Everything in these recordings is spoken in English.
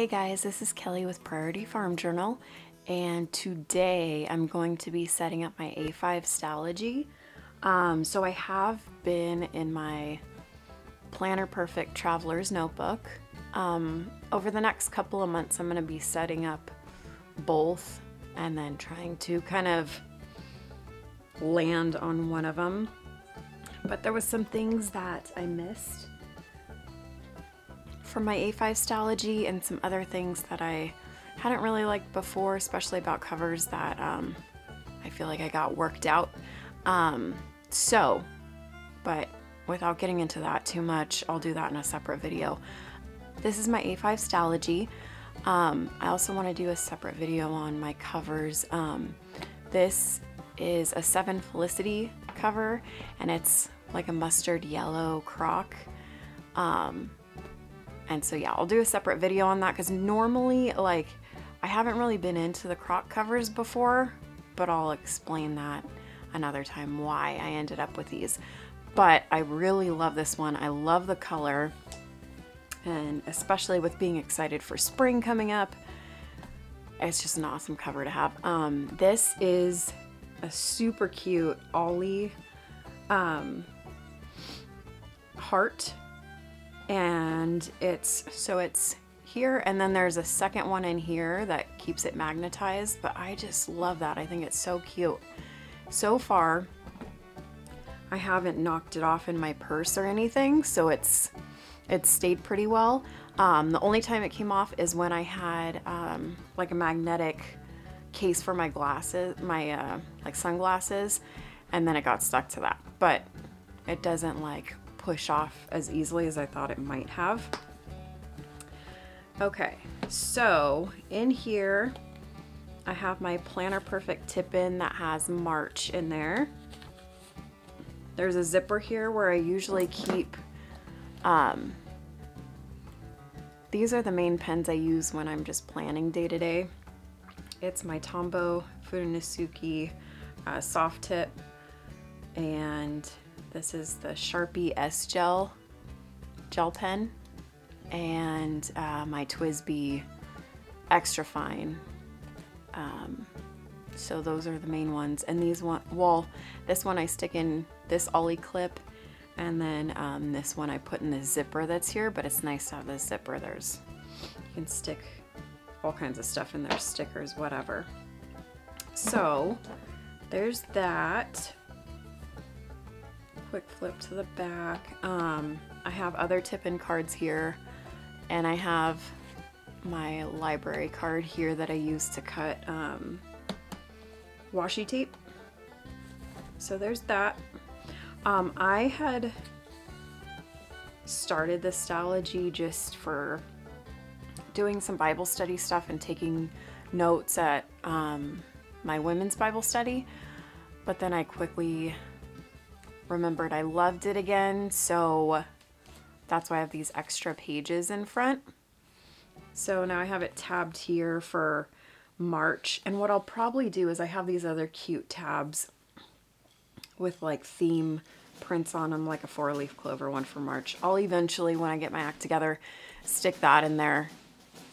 Hey guys, this is Kelly with Priority Farm Journal, and today I'm going to be setting up my A5 Stalogy. So I have been in my Planner Perfect Traveler's notebook. Over the next couple of months I'm going to be setting up both and then trying to kind of land on one of them. But there was some things that I missed from my A5 Stalogy and some other things that I hadn't really liked before, especially about covers that I feel like I got worked out. But without getting into that too much, I'll do that in a separate video. This is my A5 Stalogy. I also want to do a separate video on my covers. This is a 7 Felicity cover, and it's like a mustard yellow croc. And so yeah, I'll do a separate video on that because normally, like, I haven't really been into the croc covers before, but I'll explain that another time why I ended up with these. But I really love this one. I love the color, and especially with being excited for spring coming up, it's just an awesome cover to have. This is a super cute ollie heart. And it's here, and then there's a second one in here that keeps it magnetized, but I just love that. I think it's so cute. So far, I haven't knocked it off in my purse or anything, so it's stayed pretty well. The only time it came off is when I had like a magnetic case for my glasses, my like sunglasses, and then it got stuck to that. But it doesn't like push off as easily as I thought it might have. Okay, so in here I have my Planner Perfect tip-in that has March in there. There's a zipper here where I usually keep, these are the main pens I use when I'm just planning day to day. It's my Tombow Fudenosuke soft tip, and this is the Sharpie S gel pen, and my TWSBI extra fine. So those are the main ones. And these one, well, this one I stick in this ollie clip, and then this one I put in the zipper that's here. But it's nice to have this zipper. You can stick all kinds of stuff in there, stickers, whatever. So there's that. Quick flip to the back. I have other tip-in cards here, and I have my library card here that I use to cut washi tape. So there's that. I had started the Stalogy just for doing some Bible study stuff and taking notes at my women's Bible study, but then I quickly remembered I loved it again, so that's why I have these extra pages in front. So now I have it tabbed here for March, and what I'll probably do is I have these other cute tabs with like theme prints on them, like a 4-leaf clover one for March. I'll eventually, when I get my act together, stick that in there,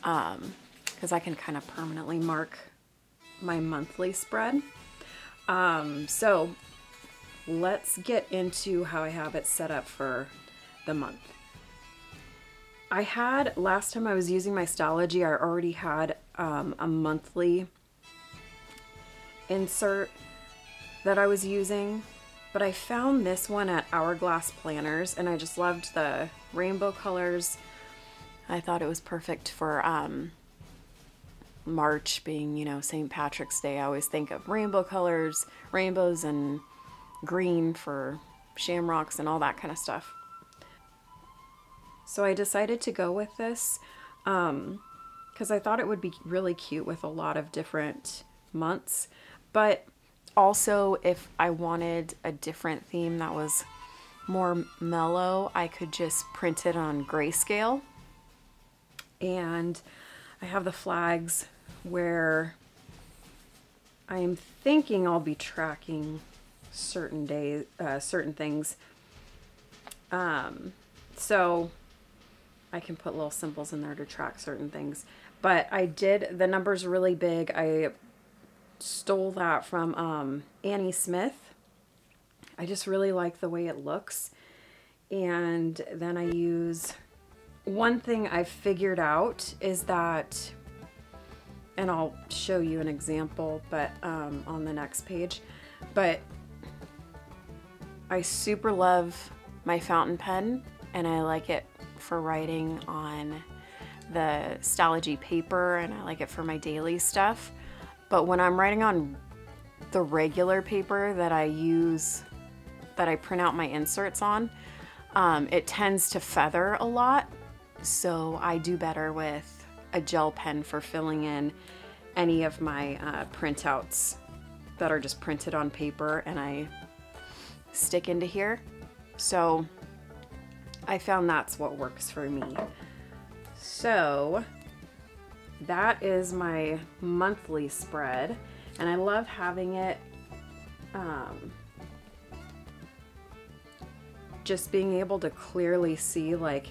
because I can kind of permanently mark my monthly spread. So let's get into how I have it set up for the month. I had, last time I was using my Stalogy, I already had a monthly insert that I was using, but I found this one at Hourgllass Planners, and I just loved the rainbow colors. I thought it was perfect for March, being, you know, St. Patrick's Day. I always think of rainbow colors, rainbows, and green for shamrocks and all that kind of stuff. So I decided to go with this because I thought it would be really cute with a lot of different months, but also if I wanted a different theme that was more mellow, I could just print it on grayscale. And I have the flags where I am thinking I'll be tracking certain days, certain things. So I can put little symbols in there to track certain things. But I did, the number's really big. I stole that from Annie Smith. I just really like the way it looks. And then I use, one thing I've figured out is that, and I'll show you an example, but on the next page, but I super love my fountain pen, and I like it for writing on the Stalogy paper, and I like it for my daily stuff. But when I'm writing on the regular paper that I use, that I print out my inserts on, it tends to feather a lot. So I do better with a gel pen for filling in any of my printouts that are just printed on paper and I stick into here. So I found that's what works for me. So that is my monthly spread, and I love having it just being able to clearly see like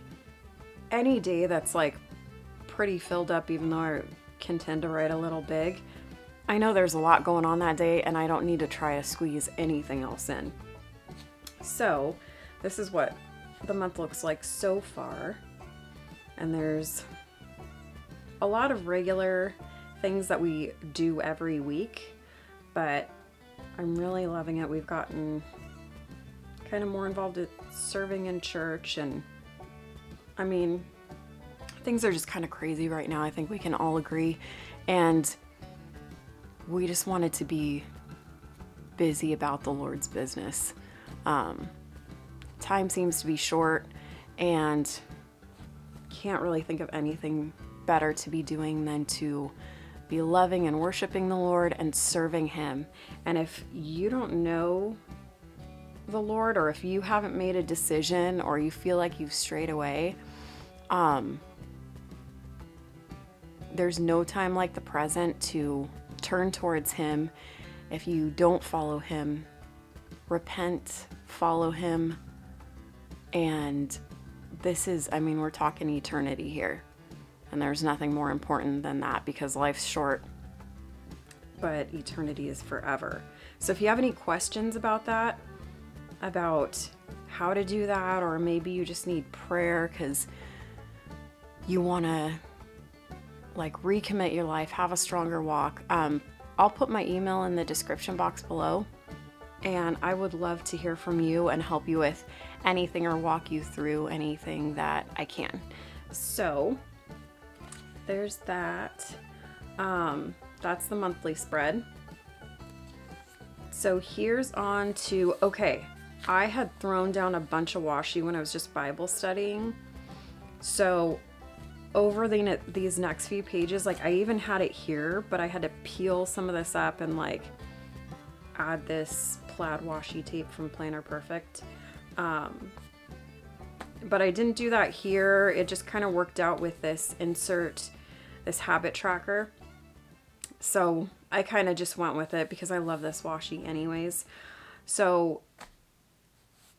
any day that's like pretty filled up, even though I can tend to write a little big. I know there's a lot going on that day and I don't need to try to squeeze anything else in. So this is what the month looks like so far. And there's a lot of regular things that we do every week, but I'm really loving it. We've gotten kind of more involved with serving in church, and I mean, things are just kind of crazy right now. I think we can all agree, and we just wanted to be busy about the Lord's business. Time seems to be short, and can't really think of anything better to be doing than to be loving and worshiping the Lord and serving Him. And if you don't know the Lord, or if you haven't made a decision, or you feel like you've strayed away, there's no time like the present to turn towards Him. If you don't follow Him, repent, follow Him, and this is, I mean, we're talking eternity here, and there's nothing more important than that, because life's short, but eternity is forever. So if you have any questions about that, about how to do that, or maybe you just need prayer because you want to like recommit your life, have a stronger walk, I'll put my email in the description box below, and I would love to hear from you and help you with anything or walk you through anything that I can. So there's that. That's the monthly spread. So here's on to, okay, I had thrown down a bunch of washi when I was just Bible studying. So over these next few pages, like I even had it here, but I had to peel some of this up and like add this plaid washi tape from Planner Perfect. But I didn't do that here. It just kind of worked out with this insert, this habit tracker. So I kind of just went with it because I love this washi anyways. So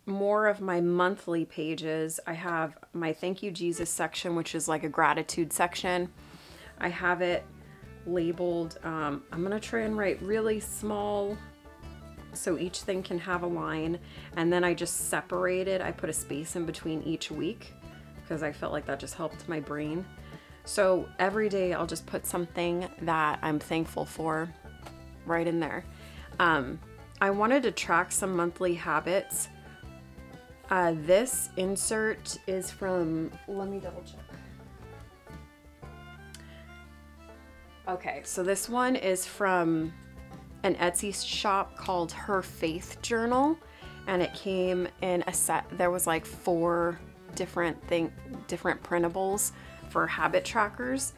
more of my monthly pages, I have my Thank You Jesus section, which is like a gratitude section. I have it labeled, I'm gonna try and write really small so each thing can have a line, and then I just separated, I put a space in between each week because I felt like that just helped my brain. So every day I'll just put something that I'm thankful for right in there. I wanted to track some monthly habits. This insert is from, let me double check. Okay, so this one is from an Etsy shop called Her Faith Journal, and it came in a set. There was like 4 different printables for habit trackers,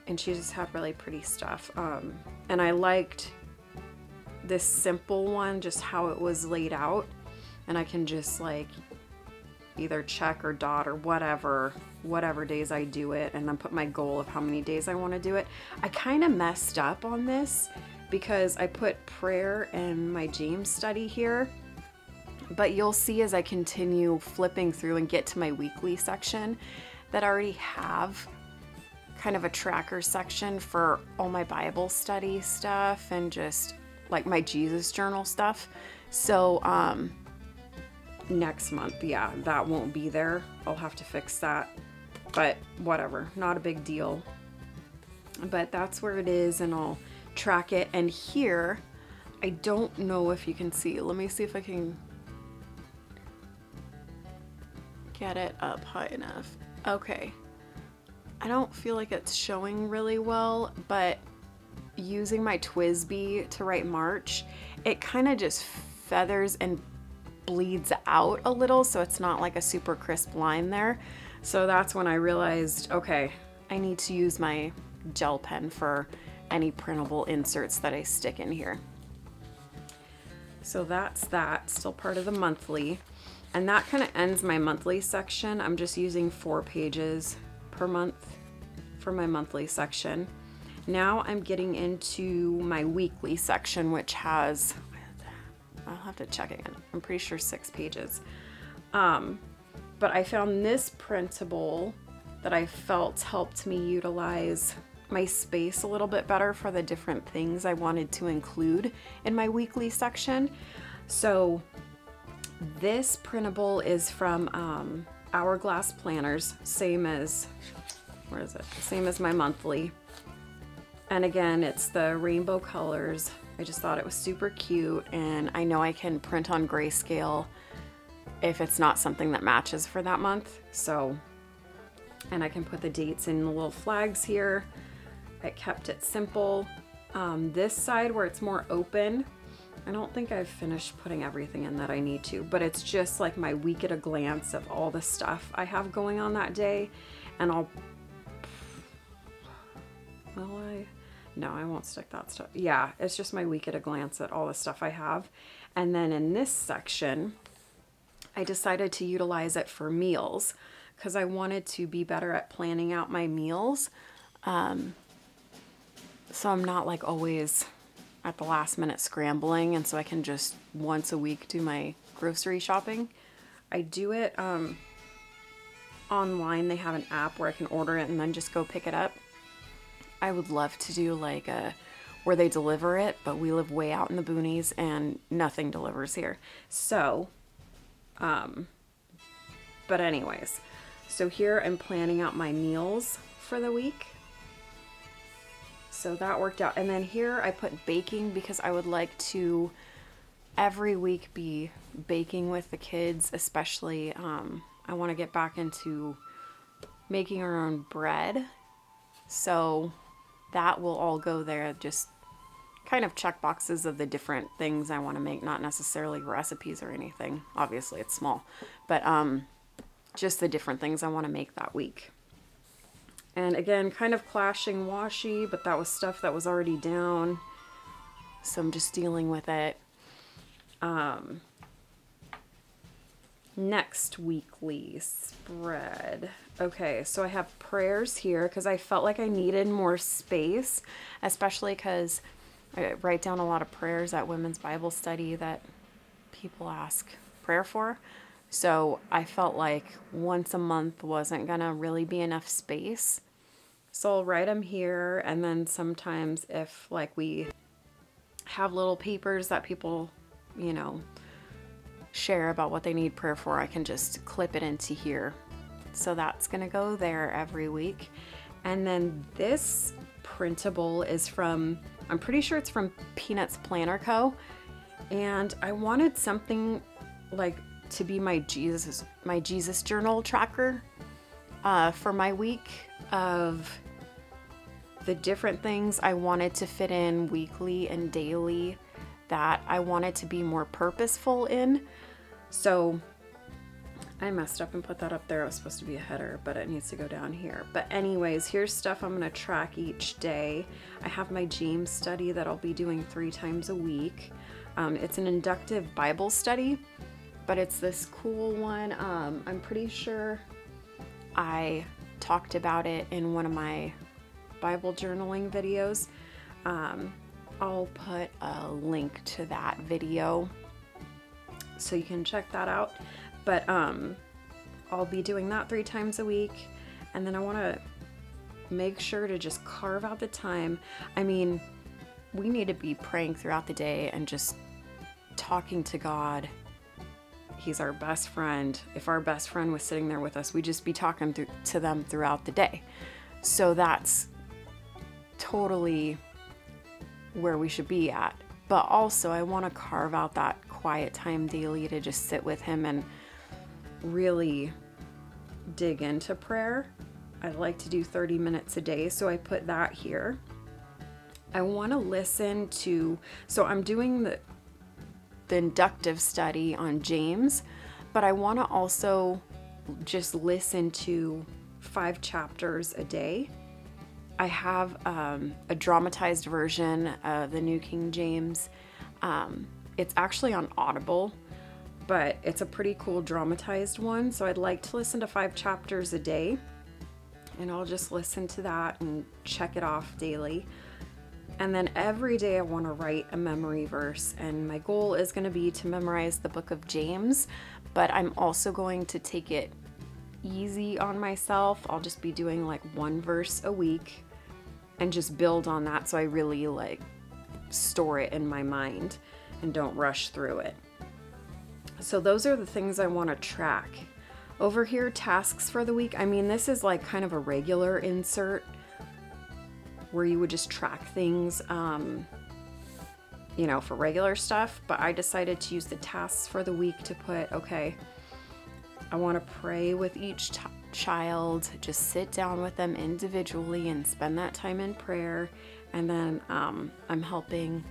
and she just had really pretty stuff. And I liked this simple one, just how it was laid out, and I can just like either check or dot or whatever days I do it, and then put my goal of how many days I want to do it. I kind of messed up on this because I put prayer and my James study here, but you'll see as I continue flipping through and get to my weekly section that already have kind of a tracker section for all my Bible study stuff and just like my Jesus journal stuff. So next month, yeah, that won't be there. I'll have to fix that, but whatever, not a big deal. But that's where it is, and I'll track it. And here, I don't know if you can see. Let me see if I can get it up high enough. Okay. I don't feel like it's showing really well, but using my TWSBI to write March, it kind of just feathers and bleeds out a little, so it's not like a super crisp line there. So that's when I realized, okay, I need to use my gel pen for any printable inserts that I stick in here. So that's that, still part of the monthly. And that kind of ends my monthly section. I'm just using 4 pages per month for my monthly section. Now I'm getting into my weekly section, which has, I'll have to check again, I'm pretty sure 6 pages. But I found this printable that I felt helped me utilize my space a little bit better for the different things I wanted to include in my weekly section. So this printable is from Hourgllass Planners, same as, where is it? Same as my monthly. And again, it's the rainbow colors. I just thought it was super cute, and I know I can print on grayscale if it's not something that matches for that month. So, and I can put the dates in the little flags here. I kept it simple. This side where it's more open, I don't think I've finished putting everything in that I need to, but it's just like my week at a glance of all the stuff I have going on that day. And I'll, no, I won't stick that stuff. Yeah, it's just my week at a glance at all the stuff I have. And then in this section, I decided to utilize it for meals because I wanted to be better at planning out my meals. So I'm not like always at the last minute scrambling, and so I can just once a week do my grocery shopping. I do it online. They have an app where I can order it and then just go pick it up. I would love to do like where they deliver it, but we live way out in the boonies and nothing delivers here. So, but anyways, so here I'm planning out my meals for the week. So that worked out. And then here I put baking because I would like to every week be baking with the kids, especially I want to get back into making our own bread. So that will all go there, just kind of check boxes of the different things I want to make, not necessarily recipes or anything. Obviously it's small, but just the different things I want to make that week. And again, kind of clashing washi, but that was stuff that was already down, so I'm just dealing with it. Next weekly spread. Okay, so I have prayers here because I felt like I needed more space, especially because I write down a lot of prayers at women's Bible study that people ask prayer for. So I felt like once a month wasn't gonna really be enough space. So I'll write them here, and then sometimes if like we have little papers that people, you know, share about what they need prayer for, I can just clip it into here. So that's gonna go there every week. And then this printable is from, I'm pretty sure it's from Peanuts Planner Co. And I wanted something like to be my Jesus journal tracker for my week of the different things I wanted to fit in weekly and daily that I wanted to be more purposeful in. So I messed up and put that up there. It was supposed to be a header, but it needs to go down here. But anyways, here's stuff I'm gonna track each day. I have my James study that I'll be doing 3 times a week. It's an inductive Bible study, but it's this cool one. I'm pretty sure I talked about it in one of my Bible journaling videos. I'll put a link to that video so you can check that out. But I'll be doing that 3 times a week. And then I want to make sure to just carve out the time. I mean, we need to be praying throughout the day and just talking to God. He's our best friend. If our best friend was sitting there with us, we'd just be talking to them throughout the day. So that's totally where we should be at. But also I want to carve out that quiet time daily to just sit with him and really dig into prayer. I like to do 30 minutes a day, so I put that here. I want to listen to, so I'm doing the inductive study on James, but I want to also just listen to 5 chapters a day. I have a dramatized version of the New King James. It's actually on Audible, but it's a pretty cool dramatized one. So I'd like to listen to 5 chapters a day, and I'll just listen to that and check it off daily. And then every day I want to write a memory verse, and my goal is going to be to memorize the book of James, but I'm also going to take it easy on myself. I'll just be doing like 1 verse a week and just build on that, so I really like store it in my mind and don't rush through it. So those are the things I want to track. Over here, tasks for the week. I mean, this is like kind of a regular insert where you would just track things, you know, for regular stuff, but I decided to use the tasks for the week to put, okay, I want to pray with each child, just sit down with them individually and spend that time in prayer. And then I'm helping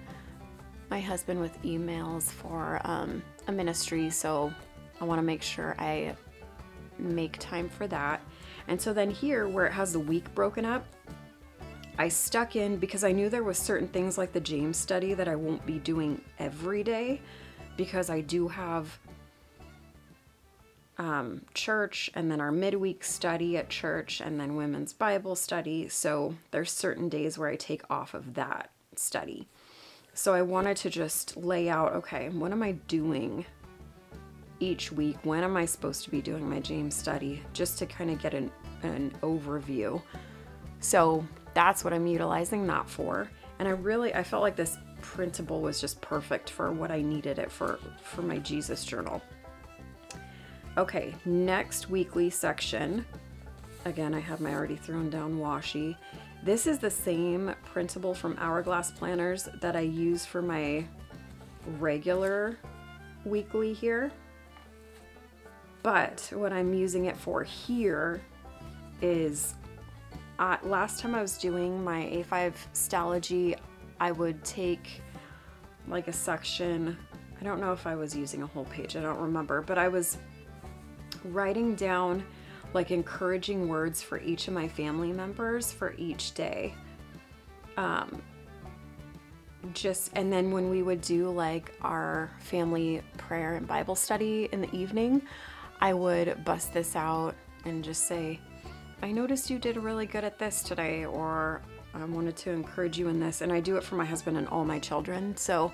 my husband with emails for a ministry, so I want to make sure I make time for that. And so then here, where it has the week broken up, I stuck in, because I knew there was certain things like the James study that I won't be doing every day, because I do have church, and then our midweek study at church, and then women's Bible study. So there's certain days where I take off of that study. So I wanted to just lay out, okay, what am I doing each week? When am I supposed to be doing my James study? Just to kind of get an overview. So that's what I'm utilizing that for. And I felt like this printable was just perfect for what I needed it for my Jesus journal. Okay, next weekly section. Again, I have my already thrown down washi. This is the same printable from Hourgllass Planners that I use for my regular weekly here. But what I'm using it for here is, last time I was doing my A5 Stalogy, I would take like a section. I don't know if I was using a whole page, I don't remember, but I was writing down like encouraging words for each of my family members for each day. And then when we would do like our family prayer and Bible study in the evening, I would bust this out and just say, I noticed you did really good at this today, or I wanted to encourage you in this. And I do it for my husband and all my children. So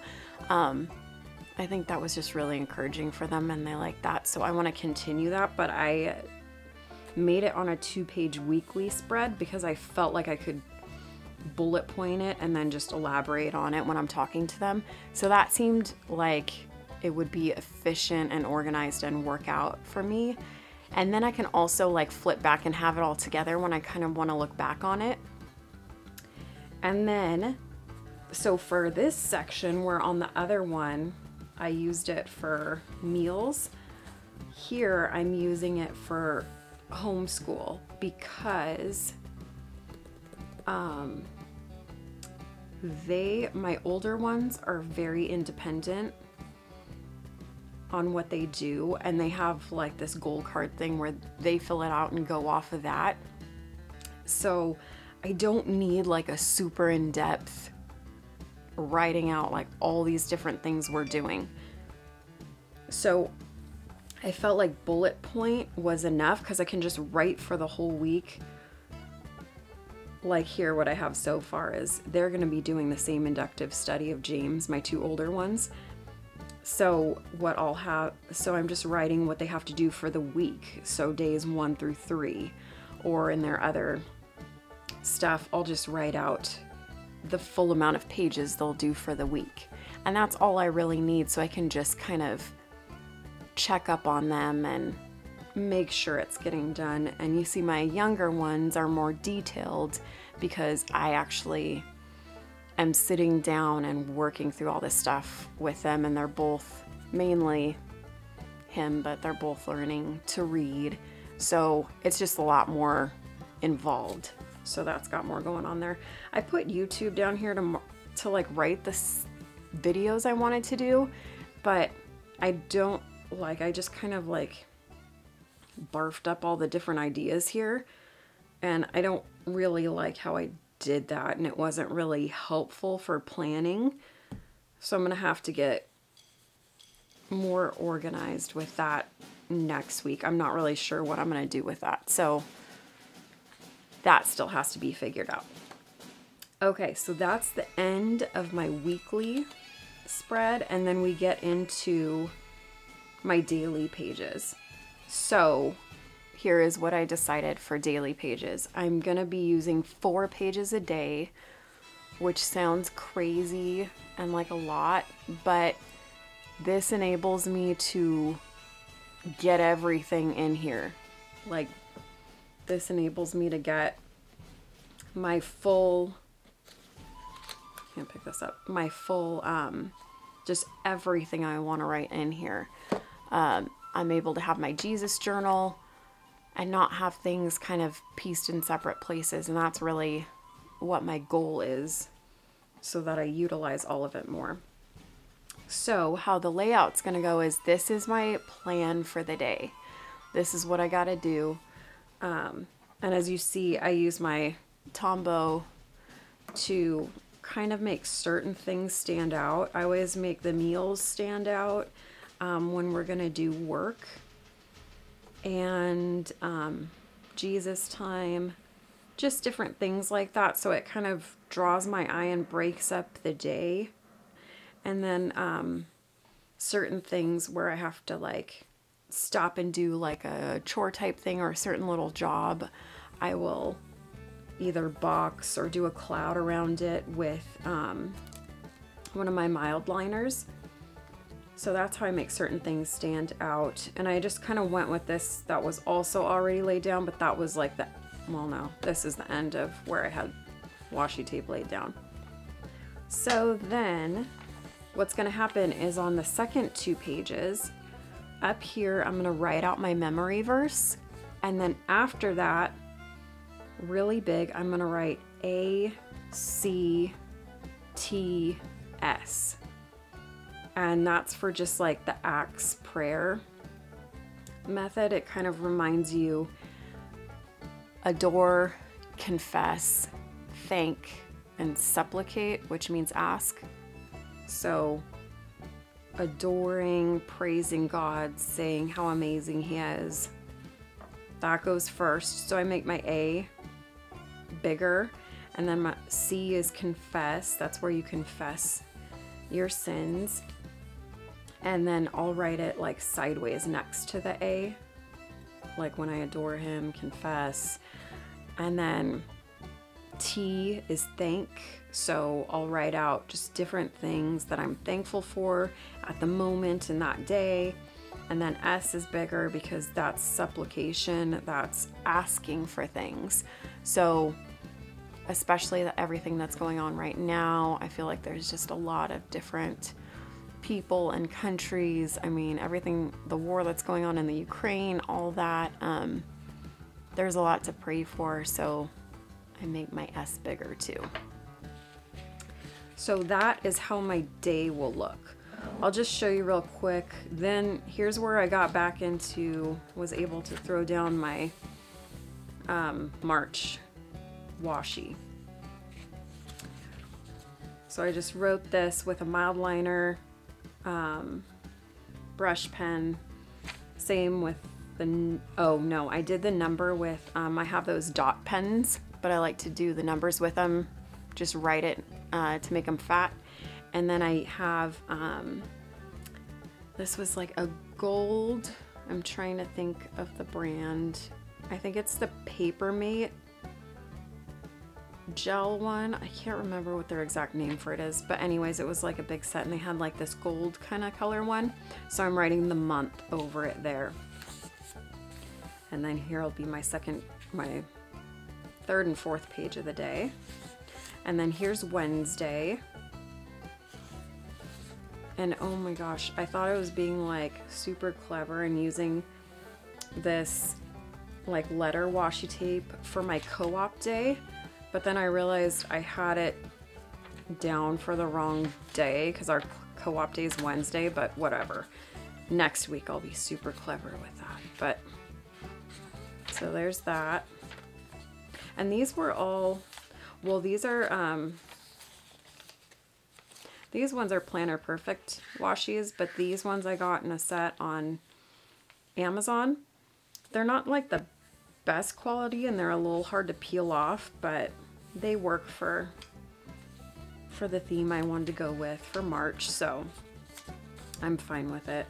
I think that was just really encouraging for them, and they like that. So I want to continue that, but I made it on a 2-page weekly spread because I felt like I could bullet point it and then just elaborate on it when I'm talking to them. So that seemed like it would be efficient and organized and work out for me. And then I can also like flip back and have it all together when I kind of want to look back on it. And then, so for this section, where on the other one, I used it for meals. Here, I'm using it for homeschool because my older ones are very independent on what they do, and they have like this goal card thing where they fill it out and go off of that. So I don't need like a super in-depth writing out like all these different things we're doing. So I felt like bullet point was enough because I can just write for the whole week. Like here, what I have so far is they're going to be doing the same inductive study of James, my 2 older ones. So what I'll have, so I'm just writing what they have to do for the week. So days 1 through 3, or in their other stuff, I'll just write out the full amount of pages they'll do for the week. And that's all I really need, so I can just kind of check up on them and make sure it's getting done. And you see my younger ones are more detailed because I actually am sitting down and working through all this stuff with them, and they're both, mainly him, but they're both learning to read. So it's just a lot more involved. So that's got more going on there. I put YouTube down here to like write the videos I wanted to do, but I don't like, I just kind of like barfed up all the different ideas here, and I don't really like how I did that, and it wasn't really helpful for planning. So I'm gonna have to get more organized with that next week. I'm not really sure what I'm gonna do with that, so that still has to be figured out. Okay, so that's the end of my weekly spread, and then we get into my daily pages. So here is what I decided for daily pages. I'm gonna be using 4 pages a day, which sounds crazy and like a lot, but this enables me to get everything in here. Like, this enables me to get my full, can't pick this up, my full, just everything I want to write in here. I'm able to have my Jesus journal and not have things kind of pieced in separate places, and that's really what my goal is, so that I utilize all of it more. So how the layout's gonna go is, this is my plan for the day. This is what I gotta do. And as you see, I use my Tombow to kind of make certain things stand out. I always make the meals stand out when we're gonna do work, and Jesus time, just different things like that. So it kind of draws my eye and breaks up the day. And then certain things where I have to like stop and do like a chore type thing or a certain little job, I will either box or do a cloud around it with one of my mild liners. So that's how I make certain things stand out. And I just kind of went with this that was also already laid down, but that was like the, well, no, this is the end of where I had washi tape laid down. So then what's going to happen is, on the second 2 pages up here, I'm going to write out my memory verse, and then after that, really big, I'm going to write ACTS, and that's for just like the Acts prayer method. It kind of reminds you, adore, confess, thank, and supplicate, which means ask. So adoring, praising God, saying how amazing he is, that goes first. So I make my A bigger, and then my C is confess. That's where you confess your sins. And then I'll write it like sideways next to the A, like when I adore him, confess. And then T is thank. So I'll write out just different things that I'm thankful for at the moment in that day. And then S is bigger because that's supplication, that's asking for things. So especially everything that's going on right now, I feel like there's just a lot of different people and countries. I mean, everything, the war that's going on in the Ukraine, all that, there's a lot to pray for. So I make my S bigger too. So that is how my day will look. I'll just show you real quick. Then here's where I got back into, was able to throw down my March washi. So I just wrote this with a mild liner, brush pen, same with the, oh no, I did the number with, I have those dot pens, but I like to do the numbers with them, just write it to make them fat. And then I have, this was like a gold, I'm trying to think of the brand. I think it's the Paper Mate gel one. I can't remember what their exact name for it is, but anyways, it was like a big set and they had like this gold kind of color one. So I'm writing the month over it there. And then here will be my third and fourth page of the day. And then here's Wednesday. And oh my gosh, I thought I was being like super clever and using this like letter washi tape for my co-op day. But then I realized I had it down for the wrong day because our co-op day is Wednesday, but whatever. Next week I'll be super clever with that. But so there's that. And these were all, well, these ones are Planner Perfect washies, but these ones I got in a set on Amazon. They're not like the best quality and they're a little hard to peel off, but they work for the theme I wanted to go with for March, so I'm fine with it.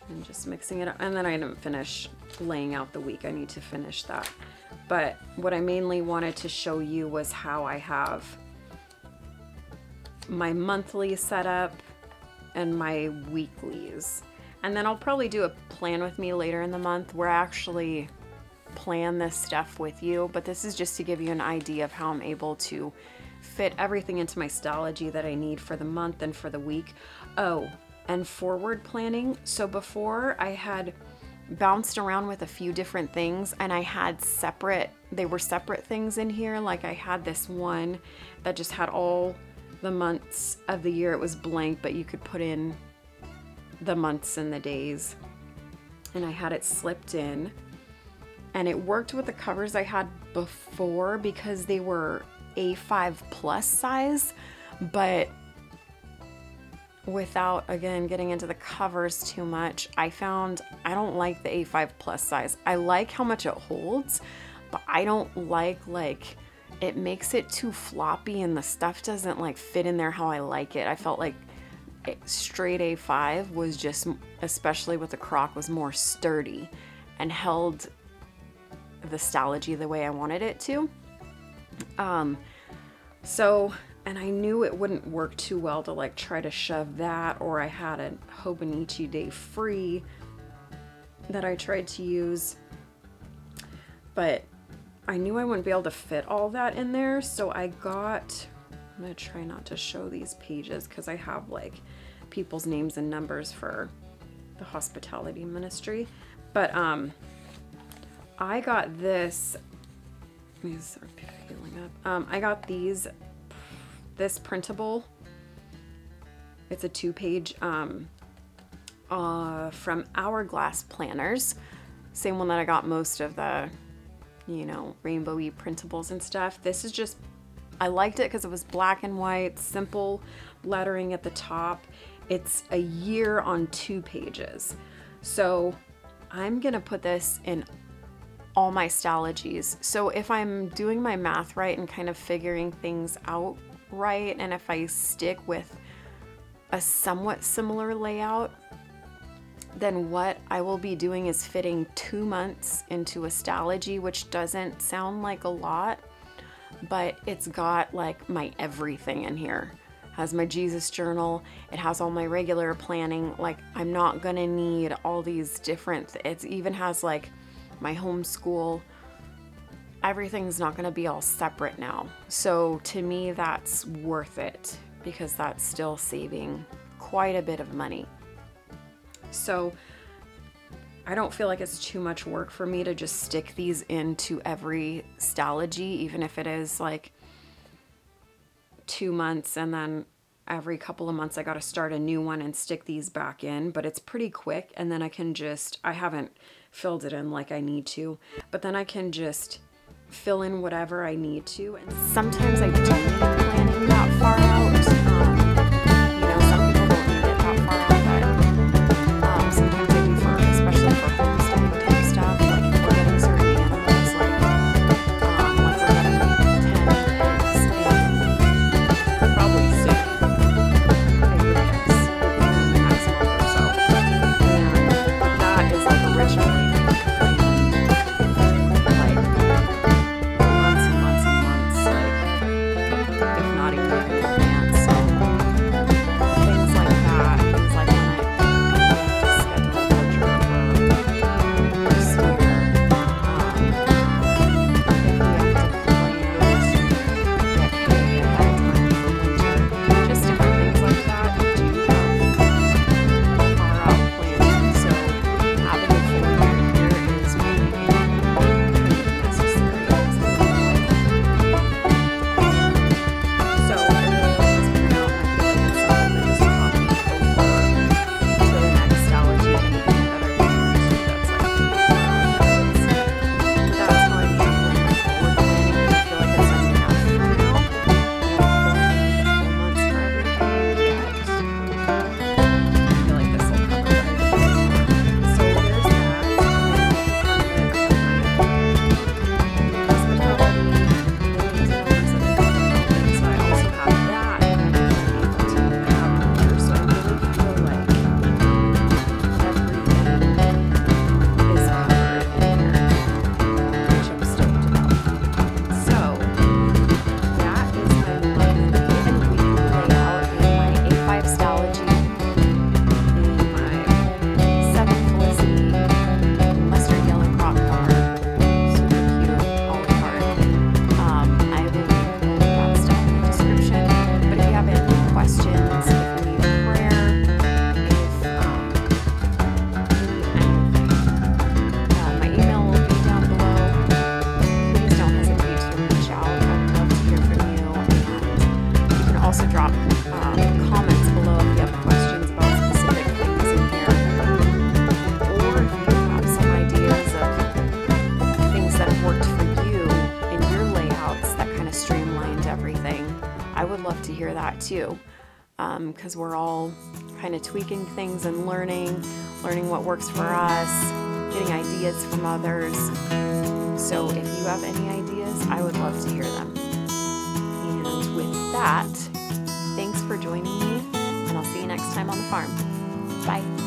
And just mixing it up. And then I didn't finish laying out the week. I need to finish that. But what I mainly wanted to show you was how I have my monthly setup and my weeklies. And then I'll probably do a plan with me later in the month where I actually plan this stuff with you. But this is just to give you an idea of how I'm able to fit everything into my Stalogy that I need for the month and for the week. Oh, and forward planning. So before I had bounced around with a few different things and I had they were separate things in here. Like I had this one that just had all the months of the year. It was blank, but you could put in the months and the days. And I had it slipped in. And it worked with the covers I had before because they were A5 plus size, but without, again, getting into the covers too much, I found I don't like the A5 plus size. I like how much it holds, but I don't like it makes it too floppy and the stuff doesn't like fit in there how I like it. I felt like straight A5 was just, especially with the croc, was more sturdy and held the Stalogy the way I wanted it to. And I knew it wouldn't work too well to like try to shove that, or I had a Hobonichi Day free that I tried to use, but I knew I wouldn't be able to fit all that in there. So I'm gonna try not to show these pages because I have like people's names and numbers for the hospitality ministry, but I got this, these are peeling up. I got this printable. It's a 2-page from Hourgllass Planners. Same one that I got most of the, you know, rainbowy printables and stuff. This is just, I liked it because it was black and white, simple lettering at the top. It's a year on 2 pages. So I'm gonna put this in all my Stalogies. So if I'm doing my math right and kind of figuring things out right, and if I stick with a somewhat similar layout, then what I will be doing is fitting 2 months into a Stalogy, which doesn't sound like a lot, but it's got like my everything in here. It has my Jesus journal, it has all my regular planning. Like I'm not gonna need all these different, it even has like my homeschool. Everything's not going to be all separate now. So to me, that's worth it because that's still saving quite a bit of money. So I don't feel like it's too much work for me to just stick these into every Stalogy, even if it is like 2 months and then every couple of months I got to start a new one and stick these back in. But it's pretty quick, and then I can just, I haven't filled it in like I need to, but then I can just fill in whatever I need to. And sometimes I do need planning that far out. You know, some people don't need it that far out, but sometimes I do, for especially for homesteading type stuff, like if we're getting certain animals, like we're getting 10 eggs and probably soon, I would guess, in the next month or so. And that is like originally planned too, because we're all kind of tweaking things and learning what works for us, getting ideas from others. So if you have any ideas, I would love to hear them. And with that, thanks for joining me, and I'll see you next time on the farm. Bye.